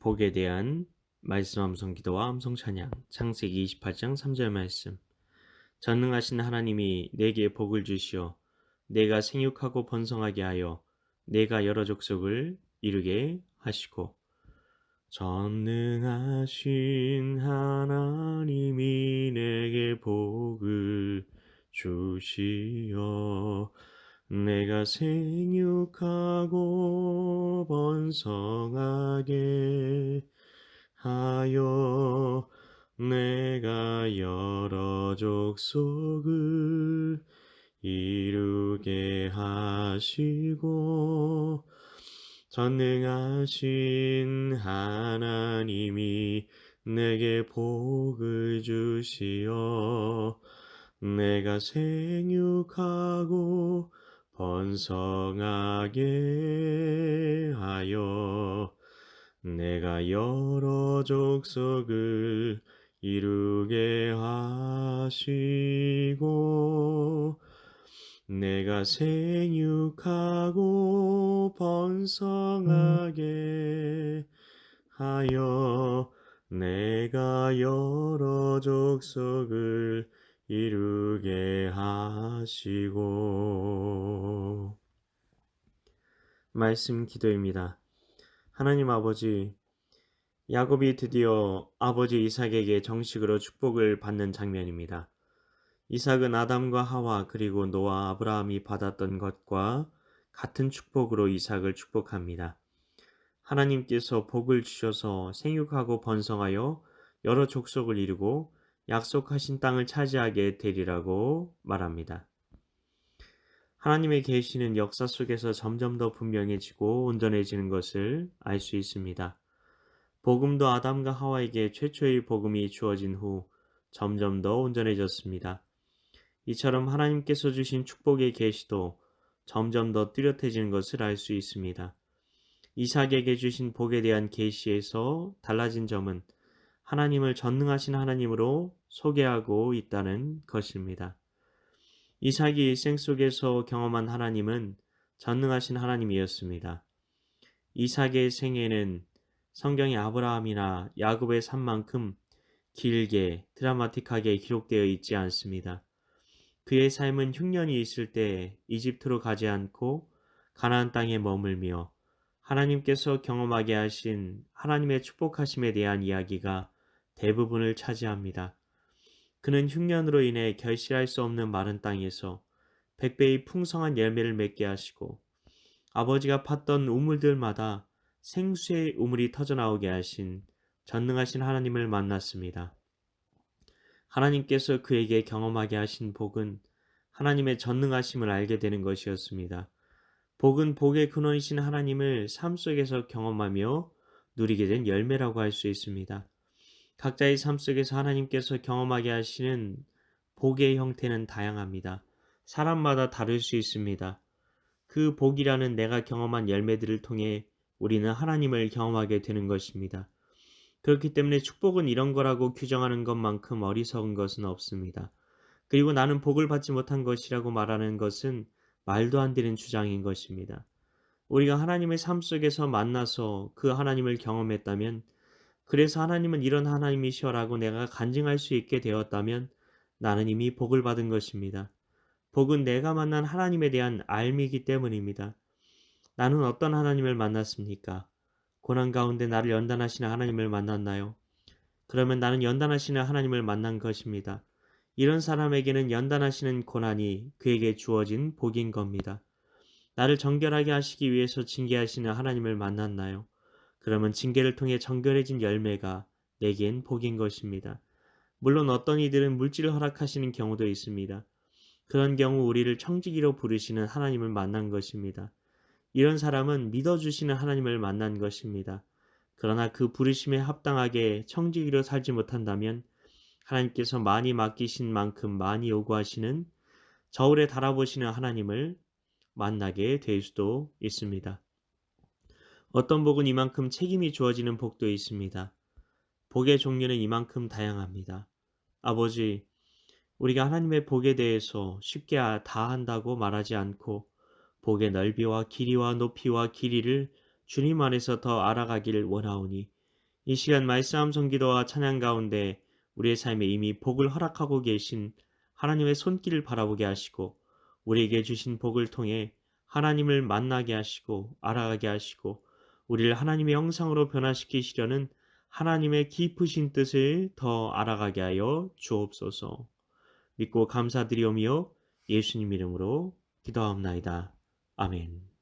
복에 대한 말씀 암송 기도와 암송 찬양 창세기 28장 3절 말씀. 전능하신 하나님이 내게 복을 주시어 내가 생육하고 번성하게 하여 내가 여러 족속을 이루게 하시고. 전능하신 하나님이 내게 복을 주시어 내가 생육하고 번성하게 하여 내가 여러 족속을 이루게 하시고. 전능하신 하나님이 내게 복을 주시어 내가 생육하고 번성하게 하여 내가 여러 족속을 이루게 하시고. 내가 생육하고 번성하게 하여 내가 여러 족속을 이루게 하시고. 말씀 기도입니다. 하나님 아버지, 야곱이 드디어 아버지 이삭에게 정식으로 축복을 받는 장면입니다. 이삭은 아담과 하와 그리고 노아, 아브라함이 받았던 것과 같은 축복으로 이삭을 축복합니다. 하나님께서 복을 주셔서 생육하고 번성하여 여러 족속을 이루고 약속하신 땅을 차지하게 되리라고 말합니다. 하나님의 계시는 역사 속에서 점점 더 분명해지고 온전해지는 것을 알 수 있습니다. 복음도 아담과 하와에게 최초의 복음이 주어진 후 점점 더 온전해졌습니다. 이처럼 하나님께서 주신 축복의 계시도 점점 더 뚜렷해지는 것을 알 수 있습니다. 이삭에게 주신 복에 대한 계시에서 달라진 점은 하나님을 전능하신 하나님으로 소개하고 있다는 것입니다. 이삭이 일생 속에서 경험한 하나님은 전능하신 하나님이었습니다. 이삭의 생애는 성경의 아브라함이나 야곱의 삶만큼 길게 드라마틱하게 기록되어 있지 않습니다. 그의 삶은 흉년이 있을 때 이집트로 가지 않고 가나안 땅에 머물며 하나님께서 경험하게 하신 하나님의 축복하심에 대한 이야기가 대부분을 차지합니다. 그는 흉년으로 인해 결실할 수 없는 마른 땅에서 100배의 풍성한 열매를 맺게 하시고 아버지가 팠던 우물들마다 생수의 우물이 터져나오게 하신 전능하신 하나님을 만났습니다. 하나님께서 그에게 경험하게 하신 복은 하나님의 전능하심을 알게 되는 것이었습니다. 복은 복의 근원이신 하나님을 삶 속에서 경험하며 누리게 된 열매라고 할 수 있습니다. 각자의 삶 속에서 하나님께서 경험하게 하시는 복의 형태는 다양합니다. 사람마다 다를 수 있습니다. 그 복이라는 내가 경험한 열매들을 통해 우리는 하나님을 경험하게 되는 것입니다. 그렇기 때문에 축복은 이런 거라고 규정하는 것만큼 어리석은 것은 없습니다. 그리고 나는 복을 받지 못한 것이라고 말하는 것은 말도 안 되는 주장인 것입니다. 우리가 하나님의 삶 속에서 만나서 그 하나님을 경험했다면, 그래서 하나님은 이런 하나님이시라고 내가 간증할 수 있게 되었다면 나는 이미 복을 받은 것입니다. 복은 내가 만난 하나님에 대한 알미이기 때문입니다. 나는 어떤 하나님을 만났습니까? 고난 가운데 나를 연단하시는 하나님을 만났나요? 그러면 나는 연단하시는 하나님을 만난 것입니다. 이런 사람에게는 연단하시는 고난이 그에게 주어진 복인 겁니다. 나를 정결하게 하시기 위해서 징계하시는 하나님을 만났나요? 그러면 징계를 통해 정결해진 열매가 내겐 복인 것입니다. 물론 어떤 이들은 물질을 허락하시는 경우도 있습니다. 그런 경우 우리를 청지기로 부르시는 하나님을 만난 것입니다. 이런 사람은 믿어주시는 하나님을 만난 것입니다. 그러나 그 부르심에 합당하게 청지기로 살지 못한다면 하나님께서 많이 맡기신 만큼 많이 요구하시는 저울에 달아보시는 하나님을 만나게 될 수도 있습니다. 어떤 복은 이만큼 책임이 주어지는 복도 있습니다. 복의 종류는 이만큼 다양합니다. 아버지, 우리가 하나님의 복에 대해서 쉽게 다 한다고 말하지 않고 복의 넓이와 길이와 높이와 길이를 주님 안에서 더 알아가기를 원하오니 이 시간 말씀 성기도와 찬양 가운데 우리의 삶에 이미 복을 허락하고 계신 하나님의 손길을 바라보게 하시고 우리에게 주신 복을 통해 하나님을 만나게 하시고 알아가게 하시고 우리를 하나님의 형상으로 변화시키시려는 하나님의 깊으신 뜻을 더 알아가게 하여 주옵소서. 믿고 감사드리오며 예수님 이름으로 기도하옵나이다. 아멘.